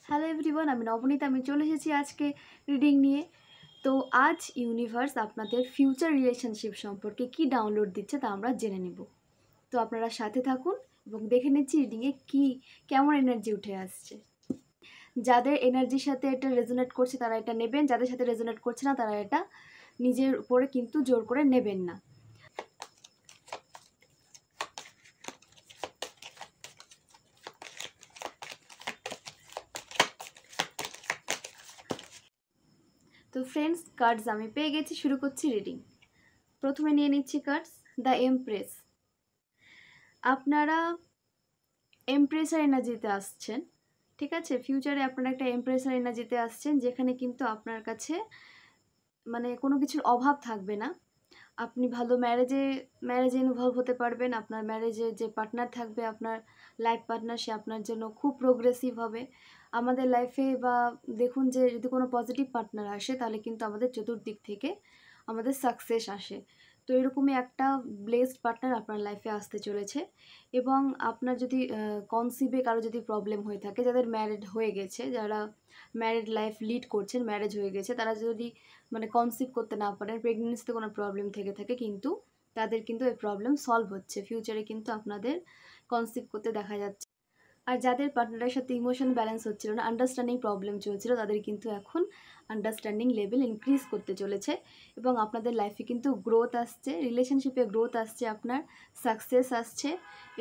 Hello everyone, আমি নবনীতা। আমি চলে এসেছি আজকে রিডিং নিয়ে। তো আজ ইউনিভার্স আপনাদের ফিউচার রিলেশনশিপ সম্পর্কে কি ডাউনলোড দিচ্ছে তা আমরা জেনে নেব। তো আপনারা সাথে থাকুন এবং দেখে নিচ্ছি রিডিংয়ে কেমন এনার্জি উঠে আসছে। যাদের এনার্জির সাথে এটা রেজোনেট করছে তারা এটা নেবেন, যাদের সাথে রেজোনেট করছে না তারা এটা নিজের উপরে কিন্তু জোর করে নেবেন না। তো ফ্রেন্ডস, কার্ডস আমি পেয়ে গেছি, শুরু করছি রিডিং। প্রথমে নিয়ে নিচ্ছি কার্ডস, দ্য এমপ্রেস। আপনারা এমপ্রেসার এনার্জিতে আসছেন, ঠিক আছে? ফিউচারে আপনারা একটা এমপ্রেসার এনার্জিতে আসছেন, যেখানে কিন্তু আপনার কাছে মানে কোনো কিছুর অভাব থাকবে না। আপনি ভালো ম্যারেজে ইনভলভ হতে পারবেন। আপনার ম্যারেজে যে পার্টনার থাকবে, আপনার লাইফ পার্টনার, সে আপনার জন্য খুব প্রোগ্রেসিভ হবে। আমাদের লাইফে বা দেখুন যে যদি কোনো পজিটিভ পার্টনার আসে তাহলে কিন্তু আমাদের চতুর্দিক থেকে আমাদের সাকসেস আসে। তো এরকমই একটা ব্লেসড পার্টনার আপনার লাইফে আসতে চলেছে। এবং আপনার যদি কনসিভে কারো যদি প্রবলেম হয়ে থাকে, যাদের ম্যারিড হয়ে গেছে, যারা ম্যারিড লাইফ লিড করছেন, ম্যারেজ হয়ে গেছে, তারা যদি মানে কনসিভ করতে না পারেন, প্রেগনেন্সিতে কোনো প্রবলেম থেকে থাকে, কিন্তু তাদের কিন্তু এই প্রবলেম সলভ হচ্ছে। ফিউচারে কিন্তু আপনাদের কনসিভ করতে দেখা যাচ্ছে। আর যাদের পার্টনারের সাথে ইমোশন ব্যালেন্স হচ্ছিল না, আন্ডারস্ট্যান্ডিং প্রবলেম চলছিল, তাদের কিন্তু এখন আন্ডারস্ট্যান্ডিং লেভেল ইনক্রিজ করতে চলেছে এবং আপনাদের লাইফে কিন্তু গ্রোথ আসছে, রিলেশনশিপে গ্রোথ আসছে, আপনার সাকসেস আসছে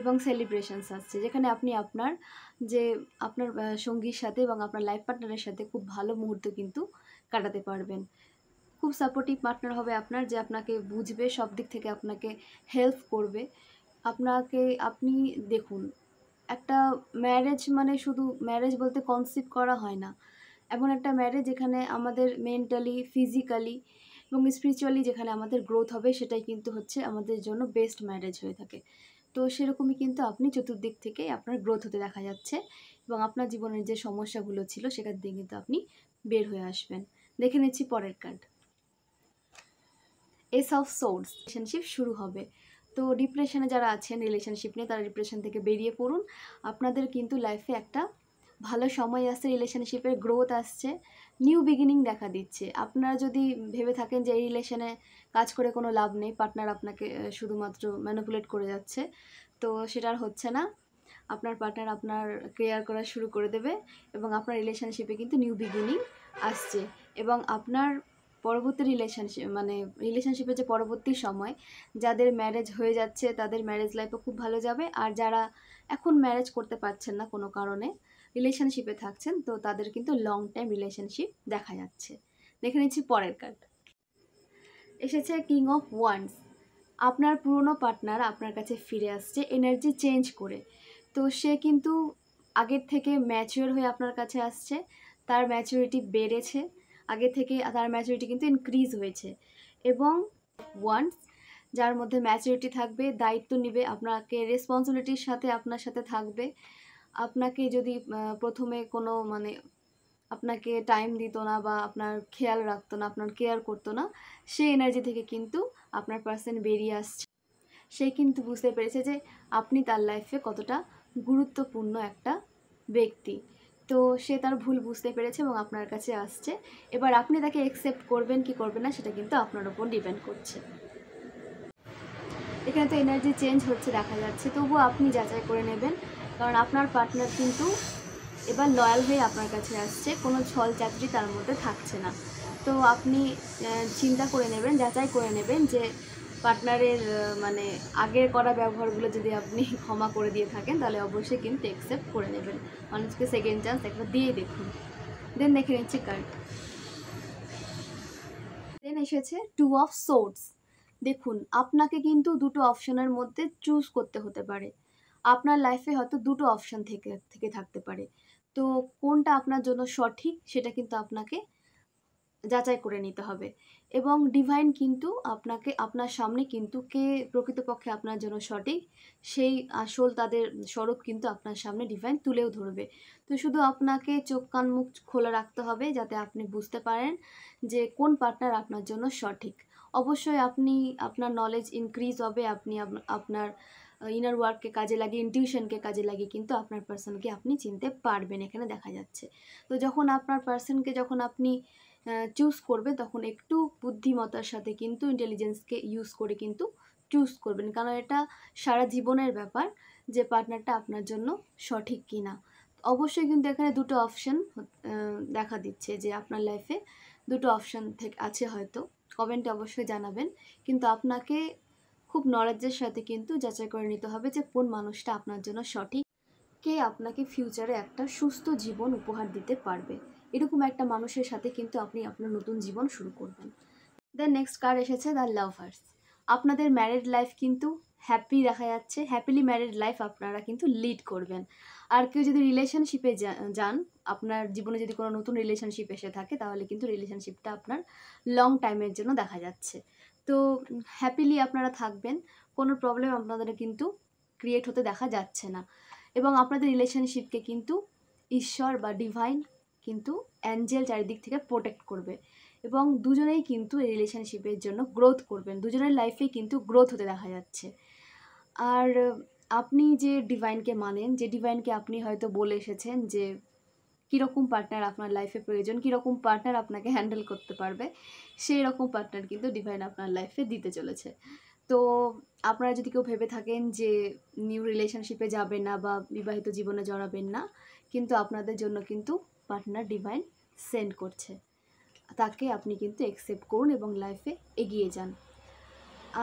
এবং সেলিব্রেশনস আসছে, যেখানে আপনি আপনার যে আপনার সঙ্গীর সাথে এবং আপনার লাইফ পার্টনারের সাথে খুব ভালো মুহূর্ত কিন্তু কাটাতে পারবেন। খুব সাপোর্টিভ পার্টনার হবে আপনার, যে আপনাকে বুঝবে, সব দিক থেকে আপনাকে হেল্প করবে। আপনি দেখুন, একটা ম্যারেজ মানে শুধু ম্যারেজ বলতে কনসিভ করা হয় না। এমন একটা ম্যারেজ যেখানে আমাদের মেন্টালি, ফিজিক্যালি এবং স্পিরিচুয়ালি যেখানে আমাদের গ্রোথ হবে, সেটাই কিন্তু হচ্ছে আমাদের জন্য বেস্ট ম্যারেজ হয়ে থাকে। তো সেরকমই কিন্তু আপনি চতুর্দিক থেকে আপনার গ্রোথ হতে দেখা যাচ্ছে এবং আপনার জীবনের যে সমস্যাগুলো ছিল সেখান দিয়ে কিন্তু আপনি বের হয়ে আসবেন। দেখে নিচ্ছি পরের card, S of swords. Relationship শুরু হবে। তো ডিপ্রেশনে যারা আছেন রিলেশনশিপ নিয়ে, তারা ডিপ্রেশন থেকে বেরিয়ে পড়ুন। আপনাদের কিন্তু লাইফে একটা ভালো সময় আসছে, রিলেশনশিপের গ্রোথ আসছে, নিউ বিগিনিং দেখা দিচ্ছে। আপনারা যদি ভেবে থাকেন যে এই রিলেশনে কাজ করে কোনো লাভ নেই, পার্টনার আপনাকে শুধুমাত্র ম্যানিপুলেট করে যাচ্ছে, তো সেটা আর হচ্ছে না। আপনার পার্টনার আপনার কেয়ার করা শুরু করে দেবে এবং আপনার রিলেশনশিপে কিন্তু নিউ বিগিনিং আসছে। এবং আপনার পরবর্তী রিলেশনশিপের যে পরবর্তী সময়, যাদের ম্যারেজ হয়ে যাচ্ছে তাদের ম্যারেজ লাইফও খুব ভালো যাবে। আর যারা এখন ম্যারেজ করতে পারছেন না, কোনো কারণে রিলেশনশিপে থাকছেন, তো তাদের কিন্তু লং টাইম রিলেশনশিপ দেখা যাচ্ছে। দেখে নিচ্ছি পরের কার্ড, এসেছে কিং অফ ওয়ান্ডস। আপনার পুরনো পার্টনার আপনার কাছে ফিরে আসছে এনার্জি চেঞ্জ করে। তো সে কিন্তু আগের থেকে ম্যাচিওর হয়ে আপনার কাছে আসছে, তার ম্যাচুরিটি বেড়েছে, আগে থেকে তার ম্যাচুরিটি কিন্তু ইনক্রিজ হয়েছে। এবং ওয়ান্স, যার মধ্যে ম্যাচুরিটি থাকবে, দায়িত্ব নেবে, আপনাকে রেসপন্সিবিলিটির সাথে আপনার সাথে থাকবে। আপনাকে যদি প্রথমে কোনো আপনাকে টাইম দিত না বা আপনার খেয়াল রাখতো না, আপনার কেয়ার করতো না, সেই এনার্জি থেকে কিন্তু আপনার পার্সন বেরিয়ে আসছে। সে কিন্তু বুঝতে পেরেছে যে আপনি তার লাইফে কতটা গুরুত্বপূর্ণ একটা ব্যক্তি। তো সে তার ভুল বুঝতে পেরেছে এবং আপনার কাছে আসছে। এবার আপনি তাকে অ্যাকসেপ্ট করবেন কি করবেন না সেটা কিন্তু আপনার উপর ডিপেন্ড করছে। এখানে তো এনার্জি চেঞ্জ হচ্ছে দেখা যাচ্ছে, তবুও আপনি যাচাই করে নেবেন, কারণ আপনার পার্টনার কিন্তু এবার লয়াল হয়ে আপনার কাছে আসছে, কোনো ছল চাতুরি তার মধ্যে থাকছে না। তো আপনি চিন্তা করে নেবেন, যাচাই করে নেবেন যে পার্টনারের আগের করা ব্যবহারগুলো যদি আপনি ক্ষমা করে দিয়ে থাকেন, তাহলে অবশ্যই কিন্তু অ্যাকসেপ্ট করে নেবেন। মানুষকে সেকেন্ড চান্স একবার দিয়ে দেখুন। দেন দেখে নিচ্ছি কার্ড, দেন এসেছে টু অফ সোর্ডস। দেখুন, আপনাকে কিন্তু দুটো অপশনের মধ্যে চুজ করতে হতে পারে। আপনার লাইফে হয়তো দুটো অপশন থেকে থেকে থাকতে পারে। তো কোনটা আপনার জন্য সঠিক সেটা কিন্তু আপনাকে যাচাই করে নিতে হবে। এবং ডিভাইন কিন্তু আপনার সামনে কিন্তু কে প্রকৃতপক্ষে আপনার জন্য সঠিক, সেই আসল তাদের স্বরূপ কিন্তু আপনার সামনে ডিভাইন তুলেও ধরবে। তো শুধু আপনাকে চোখ কান মুখ খোলা রাখতে হবে, যাতে আপনি বুঝতে পারেন যে কোন পার্টনার আপনার জন্য সঠিক। অবশ্যই আপনার নলেজ ইনক্রিজ হবে, আপনি আপনার ইনার ওয়ার্ককে কাজে লাগিয়ে, ইনটিউশনকে কাজে লাগিয়ে কিন্তু আপনার পার্সনকে আপনি চিনতে পারবেন, এখানে দেখা যাচ্ছে। তো যখন আপনার পার্সনকে যখন আপনি চুজ করবেন, তখন একটু বুদ্ধিমত্তার সাথে কিন্তু ইন্টেলিজেন্সকে ইউজ করে কিন্তু চুজ করবেন, কারণ এটা সারা জীবনের ব্যাপার যে পার্টনারটা আপনার জন্য সঠিক কিনা। অবশ্যই কিন্তু এখানে দুটো অপশন দেখা দিচ্ছে যে আপনার লাইফে দুটো অপশন থেকে আছে, হয়তো কমেন্টে অবশ্যই জানাবেন। কিন্তু আপনাকে খুব নলেজের সাথে কিন্তু যাচাই করে নিতে হবে যে কোন মানুষটা আপনার জন্য সঠিক, কে আপনাকে ফিউচারে একটা সুস্থ জীবন উপহার দিতে পারবে। এরকম একটা মানুষের সাথে কিন্তু আপনি আপনার নতুন জীবন শুরু করবেন। দেন নেক্সট কার্ড এসেছে দ্য লাভার্স। আপনাদের ম্যারিড লাইফ কিন্তু হ্যাপি দেখা যাচ্ছে, হ্যাপিলি ম্যারিড লাইফ আপনারা কিন্তু লিড করবেন। আর কেউ যদি রিলেশনশিপে যান, আপনার জীবনে যদি কোনো নতুন রিলেশনশিপ এসে থাকে, তাহলে কিন্তু রিলেশনশিপটা আপনার লং টাইমের জন্য দেখা যাচ্ছে। তো হ্যাপিলি আপনারা থাকবেন, কোনো প্রবলেম আপনাদের কিন্তু ক্রিয়েট হতে দেখা যাচ্ছে না। এবং আপনাদের রিলেশনশিপকে কিন্তু ঈশ্বর বা ডিভাইন কিন্তু অ্যাঞ্জেল চারিদিক থেকে প্রোটেক্ট করবে, এবং দুজনেই কিন্তু এই রিলেশনশিপের জন্য গ্রোথ করবেন, দুজনের লাইফে কিন্তু গ্রোথ হতে দেখা যাচ্ছে। আর আপনি যে ডিভাইনকে মানেন, যে ডিভাইনকে আপনি হয়তো বলে এসেছেন যে কীরকম পার্টনার আপনার লাইফে প্রয়োজন, কীরকম পার্টনার আপনাকে হ্যান্ডেল করতে পারবে, সেই রকম পার্টনার কিন্তু ডিভাইন আপনার লাইফে দিতে চলেছে। তো আপনারা যদি কেউ ভেবে থাকেন যে নিউ রিলেশনশিপে যাবেন না বা বিবাহিত জীবনে জড়াবেন না, কিন্তু আপনাদের জন্য কিন্তু পার্টনার ডিভাইন সেন্ড করছে, তাকে আপনি কিন্তু অ্যাকসেপ্ট করুন এবং লাইফে এগিয়ে যান।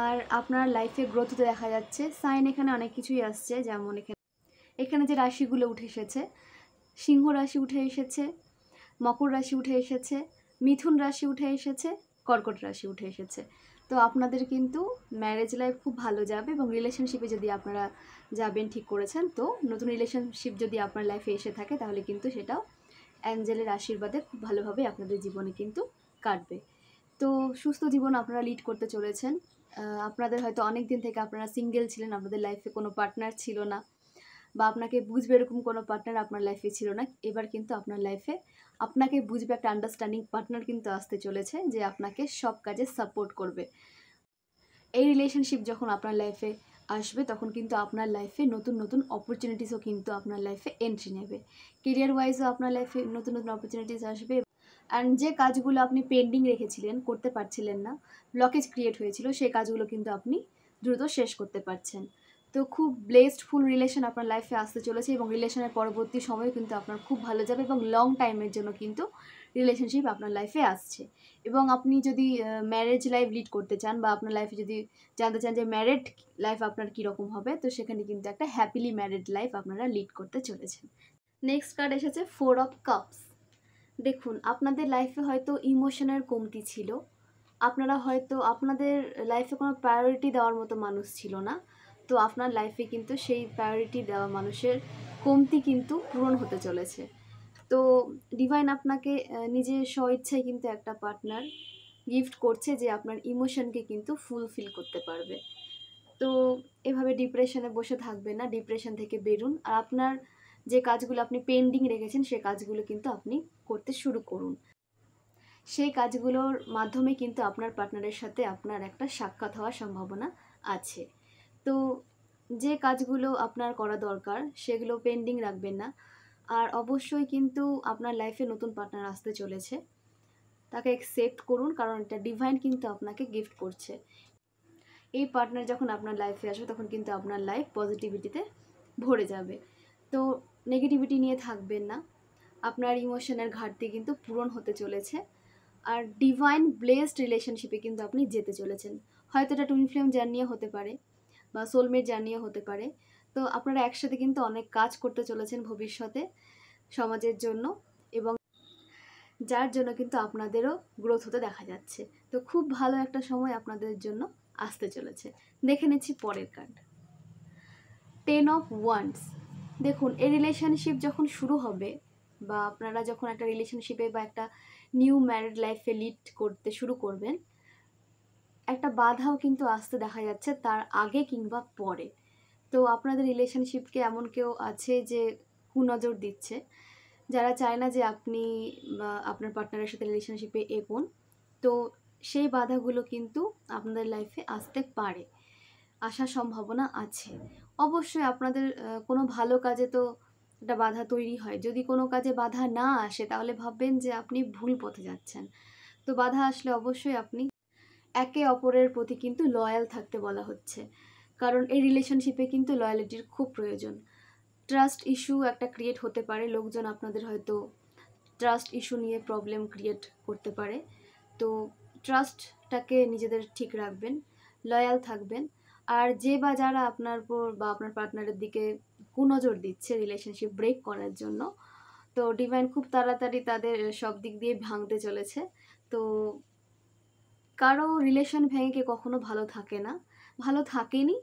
আর আপনার লাইফে গ্রোথ হতে দেখা যাচ্ছে। সাইন এখানে অনেক কিছুই আসছে, যেমন এখানে যে রাশিগুলো উঠে এসেছে, সিংহ রাশি উঠে এসেছে, মকর রাশি উঠে এসেছে, মিথুন রাশি উঠে এসেছে, কর্কট রাশি উঠে এসেছে। তো আপনাদের কিন্তু ম্যারেজ লাইফ খুব ভালো যাবে, এবং রিলেশনশিপে যদি আপনারা যাবেন ঠিক করেছেন, তো নতুন রিলেশনশিপ যদি আপনার লাইফে এসে থাকে, তাহলে কিন্তু সেটাও অ্যাঞ্জেলের আশীর্বাদে খুব ভালোভাবে আপনাদের জীবনে কিন্তু কাটবে। তো সুস্থ জীবন আপনারা লিড করতে চলেছেন। আপনাদের হয়তো অনেক দিন থেকে আপনারা সিঙ্গেল ছিলেন, আপনাদের লাইফে কোনো পার্টনার ছিল না, বা আপনাকে বুঝবে এরকম কোনো পার্টনার আপনার লাইফে ছিল না। এবার কিন্তু আপনার লাইফে আপনাকে বুঝবে একটা আন্ডারস্ট্যান্ডিং পার্টনার কিন্তু আসতে চলেছে, যে আপনাকে সব কাজে সাপোর্ট করবে। এই রিলেশনশিপ যখন আপনার লাইফে আসবে, তখন কিন্তু আপনার লাইফে নতুন নতুন অপরচুনিটিসও কিন্তু আপনার লাইফে এন্ট্রি নেবে। কেরিয়ার ওয়াইজও আপনার লাইফে নতুন নতুন অপরচুনিটিস আসবে। অ্যান্ড যে কাজগুলো আপনি পেন্ডিং রেখেছিলেন, করতে পারছিলেন না, ব্লকেজ ক্রিয়েট হয়েছিল, সেই কাজগুলো কিন্তু আপনি দ্রুত শেষ করতে পারছেন। তো খুব ব্লেসডফুল রিলেশন আপনার লাইফে আসতে চলেছে, এবং রিলেশনের পরবর্তী সময় কিন্তু আপনার খুব ভালো যাবে, এবং লং টাইমের জন্য কিন্তু রিলেশনশিপ আপনার লাইফে আসছে। এবং আপনি যদি ম্যারেজ লাইফ লিড করতে চান, বা আপনার লাইফে যদি জানতে চান যে ম্যারিড লাইফ আপনার কীরকম হবে, তো সেখানে কিন্তু একটা হ্যাপিলি ম্যারিড লাইফ আপনারা লিড করতে চলেছেন। নেক্সট কার্ড এসেছে 4 অফ কাপস। দেখুন, আপনাদের লাইফে হয়তো ইমোশনের কমতি ছিল, আপনারা হয়তো আপনাদের লাইফে কোনো প্রায়োরিটি দেওয়ার মতো মানুষ ছিল না। তো আপনার লাইফে কিন্তু সেই প্রায়োরিটি দেওয়া মানুষের কমতি কিন্তু পূরণ হতে চলেছে। তো ডিভাইন আপনাকে নিজের স্বইচ্ছায় কিন্তু একটা পার্টনার গিফট করছে, যে আপনার ইমোশনকে কিন্তু ফুলফিল করতে পারবে। তো এভাবে ডিপ্রেশনে বসে থাকবেন না, ডিপ্রেশন থেকে বেরুন। আর আপনার যে কাজগুলো আপনি পেন্ডিং রেখেছেন, সেই কাজগুলো কিন্তু আপনি করতে শুরু করুন। সেই কাজগুলোর মাধ্যমে কিন্তু আপনার পার্টনারের সাথে আপনার একটা সাক্ষাৎ হওয়ার সম্ভাবনা আছে। তো যে কাজগুলো আপনার করা দরকার, সেগুলো পেন্ডিং রাখবেন না। আর অবশ্যই কিন্তু আপনার লাইফে নতুন পার্টনার আসতে চলেছে, তাকে অ্যাকসেপ্ট করুন, কারণ এটা ডিভাইন কিন্তু আপনাকে গিফট করছে। এই পার্টনার যখন আপনার লাইফে আসবে, তখন কিন্তু আপনার লাইফ পজিটিভিটিতে ভরে যাবে। তো নেগেটিভিটি নিয়ে থাকবেন না, আপনার ইমোশনের ঘাটতি কিন্তু পূরণ হতে চলেছে। আর ডিভাইন ব্লেসড রিলেশনশিপে কিন্তু আপনি যেতে চলেছেন। হয়তো এটা টুইন ফ্লেম জার্নিও হতে পারে, বা সোলমেট জার্নিও হতে পারে। তো আপনারা একসাথে কিন্তু অনেক কাজ করতে চলেছেন ভবিষ্যতে সমাজের জন্য, এবং যার জন্য কিন্তু আপনাদেরও গ্রোথ হতে দেখা যাচ্ছে। তো খুব ভালো একটা সময় আপনাদের জন্য আসতে চলেছে। দেখে নিচ্ছি পরের কার্ড, 10 অফ ওয়ান্ডস। দেখুন, এই রিলেশনশিপ যখন শুরু হবে, বা আপনারা যখন একটা রিলেশনশিপে বা একটা নিউ ম্যারিড লাইফে লিড করতে শুরু করবেন, একটা বাধাও কিন্তু আসতে দেখা যাচ্ছে তার আগে কিংবা পরে। তো আপনাদের রিলেশনশিপকে এমন কেউ আছে যে কুনজর দিচ্ছে, যারা চায় না যে আপনি বা আপনার পার্টনারের সাথে রিলেশনশিপে এগোন। তো সেই বাধাগুলো কিন্তু আপনাদের লাইফে আসতে পারে। আসার সম্ভাবনা আছে। অবশ্যই আপনাদের কোনো ভালো কাজে তো একটা বাধা তৈরি হয়। যদি কোনো কাজে বাধা না আসে তাহলে ভাববেন যে আপনি ভুল পথে যাচ্ছেন। তো বাধা আসলে অবশ্যই আপনি একে অপরের প্রতি কিন্তু লয়াল থাকতে বলা হচ্ছে। কারণ এই রিলেশনশিপে কিন্তু লয়ালিটির খুব প্রয়োজন। ট্রাস্ট ইস্যু একটা ক্রিয়েট হতে পারে। লোকজন আপনাদের হয়তো ট্রাস্ট ইস্যু নিয়ে প্রবলেম ক্রিয়েট করতে পারে। তো ট্রাস্টটাকে নিজেদের ঠিক রাখবেন, লয়াল থাকবেন। আর যে বা যারা আপনার উপর বা আপনার পার্টনারের দিকে কুনজর দিচ্ছে রিলেশনশিপ ব্রেক করার জন্য, তো ডিভাইন খুব তাড়াতাড়ি তাদের সব দিক দিয়ে ভাঙতে চলেছে। তো কারো রিলেশন ভেঙে কে কখনো ভালো থাকে না, ভালো থাকেনি,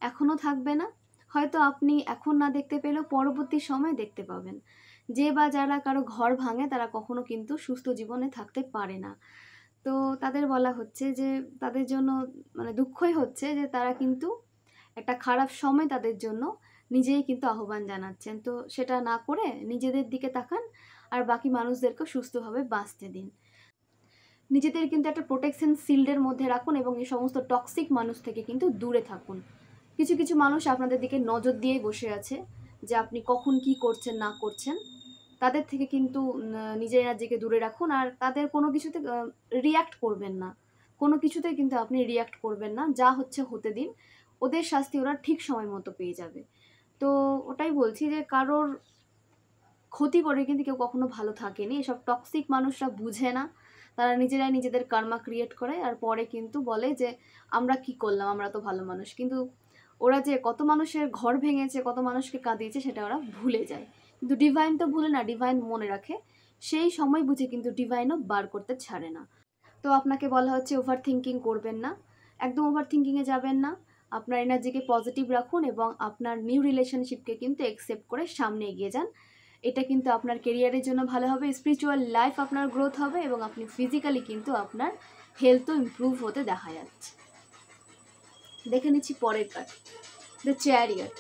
এখনও থাকবে না। হয়তো আপনি এখন না দেখতে পেলেও পরবর্তী সময় দেখতে পাবেন। যে বা যারা কারো ঘর ভাঙে তারা কখনো কিন্তু সুস্থ জীবনে থাকতে পারে না। তো তাদের বলা হচ্ছে যে তাদের জন্য মানে দুঃখই হচ্ছে যে তারা কিন্তু একটা খারাপ সময় তাদের জন্য নিজেই কিন্তু আহ্বান জানাচ্ছেন। তো সেটা না করে নিজেদের দিকে তাকান আর বাকি মানুষদেরকেও সুস্থভাবে বাঁচতে দিন। নিজেদের কিন্তু একটা প্রোটেকশন শিল্ডের মধ্যে রাখুন এবং এই সমস্ত টক্সিক মানুষ থেকে কিন্তু দূরে থাকুন। কিছু কিছু মানুষ আপনাদের দিকে নজর দিয়েই বসে আছে যে আপনি কখন কি করছেন না করছেন। তাদের থেকে কিন্তু নিজের এনার্জিকে দূরে রাখুন আর তাদের কোনো কিছুতে রিয়্যাক্ট করবেন না। কোনো কিছুতে কিন্তু আপনি রিয়্যাক্ট করবেন না, যা হচ্ছে হতে দিন। ওদের শাস্তি ওরা ঠিক সময় মতো পেয়ে যাবে। তো ওটাই বলছি যে কারোর ক্ষতি করে কিন্তু কেউ কখনো ভালো থাকেনি। এসব টক্সিক মানুষরা বুঝে না। তারা নিজেরাই নিজেদের কার্মা ক্রিয়েট করে আর পরে কিন্তু বলে যে আমরা কি করলাম, আমরা তো ভালো মানুষ। কিন্তু ওরা যে কত মানুষের ঘর ভেঙেছে, কত মানুষকে কাঁদিয়েছে সেটা ওরা ভুলে যায়। কিন্তু ডিভাইন তো ভুলে না, ডিভাইন মনে রাখে। সেই সময় বুঝে কিন্তু ডিভাইনও বার করতে ছাড়ে না। তো আপনাকে বলা হচ্ছে ওভার থিঙ্কিং করবেন না, একদম ওভার থিঙ্কিংয়ে যাবেন না। আপনার এনার্জিকে পজিটিভ রাখুন এবং আপনার নিউ রিলেশনশিপকে কিন্তু অ্যাকসেপ্ট করে সামনে এগিয়ে যান। এটা কিন্তু আপনার কেরিয়ারের জন্য ভালো হবে, স্পিরিচুয়াল লাইফ আপনার গ্রোথ হবে এবং আপনি ফিজিক্যালি কিন্তু আপনার হেলথও ইমপ্রুভ হতে দেখা যাচ্ছে। দেখে নিচ্ছি পরের কার্ড, দ্য চ্যারিয়ট।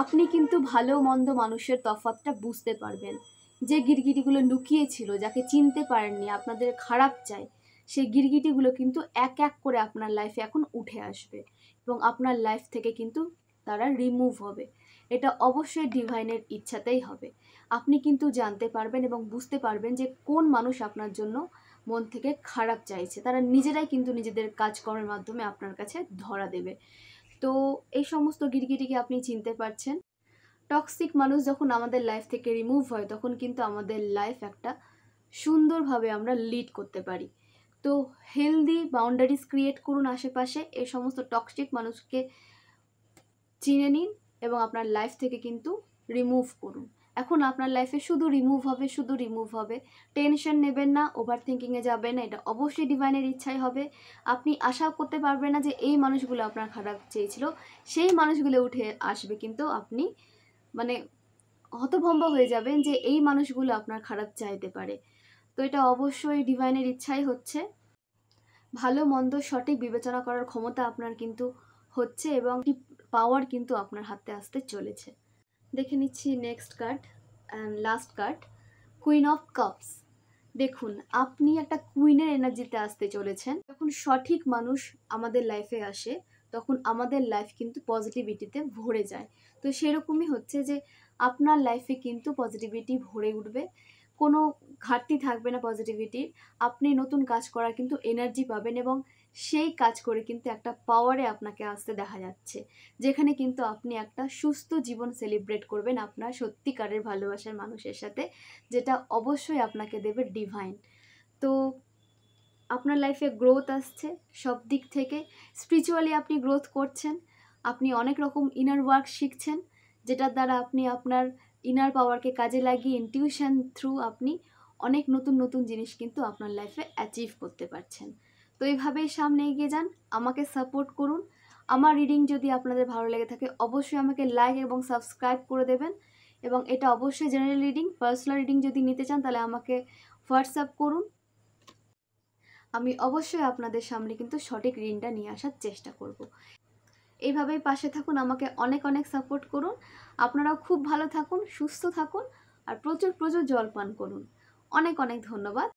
আপনি কিন্তু ভালো মন্দ মানুষের তফাৎটা বুঝতে পারবেন। যে গিরগিটিগুলো লুকিয়ে ছিল, যাকে চিনতে পারেননি, আপনাদের খারাপ চাই, সেই গিরগিটিগুলো কিন্তু এক এক করে আপনার লাইফে এখন উঠে আসবে এবং আপনার লাইফ থেকে কিন্তু তারা রিমুভ হবে। এটা অবশ্যই ডিভাইনের ইচ্ছাতেই হবে। আপনি কিন্তু জানতে পারবেন এবং বুঝতে পারবেন যে কোন মানুষ আপনার জন্য মন থেকে খারাপ চাইছে। তারা নিজেরাই কিন্তু নিজেদের কাজকর্মের মাধ্যমে আপনার কাছে ধরা দেবে। তো এই সমস্ত গিরগিটিকে আপনি চিনতে পারছেন। টক্সিক মানুষ যখন আমাদের লাইফ থেকে রিমুভ হয় তখন কিন্তু আমাদের লাইফ একটা সুন্দরভাবে আমরা লিড করতে পারি। তো হেলদি বাউন্ডারিজ ক্রিয়েট করুন আশেপাশে, এই সমস্ত টক্সিক মানুষকে চিনে নিন এবং আপনার লাইফ থেকে কিন্তু রিমুভ করুন। এখন আপনার লাইফে শুধু রিমুভ হবে, শুধু রিমুভ হবে। টেনশন নেবেন না, ওভার থিঙ্কিংয়ে যাবেন না, এটা অবশ্যই ডিভাইনের ইচ্ছাই হবে। আপনি আশাও করতে পারবেন না যে এই মানুষগুলো আপনার খারাপ চেয়েছিল, সেই মানুষগুলো উঠে আসবে, কিন্তু আপনি মানে হতভম্ব হয়ে যাবেন যে এই মানুষগুলো আপনার খারাপ চাইতে পারে। তো এটা অবশ্যই ডিভাইনের ইচ্ছাই হচ্ছে। ভালো মন্দ সঠিক বিবেচনা করার ক্ষমতা আপনার কিন্তু হচ্ছে এবং পাওয়ার কিন্তু আপনার হাতে আসতে চলেছে। দেখে নিচ্ছি next card and last card, queen of cups. দেখুন, আপনি একটা কুইনের এনার্জিতে আসতে চলেছেন। যখন সঠিক মানুষ আমাদের লাইফে আসে তখন আমাদের লাইফ কিন্তু পজিটিভিটিতে ভরে যায়। তো সেরকমই হচ্ছে যে আপনার লাইফে কিন্তু পজিটিভিটি ভরে উঠবে, কোনো ঘাটতি থাকবে না পজিটিভিটির। আপনি নতুন কাজ করার কিন্তু এনার্জি পাবেন এবং সেই কাজ করে কিন্তু একটা পাওয়ারে আপনাকে আসতে দেখা যাচ্ছে, যেখানে কিন্তু আপনি একটা সুস্থ জীবন সেলিব্রেট করবেন আপনার সত্যিকারের ভালোবাসার মানুষের সাথে, যেটা অবশ্যই আপনাকে দেবে ডিভাইন। তো আপনার লাইফে গ্রোথ আসছে সব দিক থেকে। স্পিরিচুয়ালি আপনি গ্রোথ করছেন, আপনি অনেক রকম ইনার ওয়ার্ক শিখছেন, যেটার দ্বারা আপনি আপনার ইনার পাওয়ারকে কাজে লাগিয়ে ইনটিউশন থ্রু আপনি অনেক নতুন নতুন জিনিস কিন্তু আপনার লাইফে অ্যাচিভ করতে পারছেন। তো এইভাবেই সামনে এগিয়ে যান, আমাকে সাপোর্ট করুন। আমার রিডিং যদি আপনাদের ভালো লেগে থাকে অবশ্যই আমাকে লাইক এবং সাবস্ক্রাইব করে দেবেন এবং এটা অবশ্যই জেনারেল রিডিং। পার্সোনাল রিডিং যদি নিতে চান তাহলে আমাকে হোয়াটসঅ্যাপ করুন, আমি অবশ্যই আপনাদের সামনে কিন্তু সঠিক রিডিংটা নিয়ে আসার চেষ্টা করব। এইভাবেই পাশে থাকুন, আমাকে অনেক অনেক সাপোর্ট করুন। আপনারাও খুব ভালো থাকুন, সুস্থ থাকুন আর প্রচুর প্রচুর জল পান করুন। অনেক অনেক ধন্যবাদ।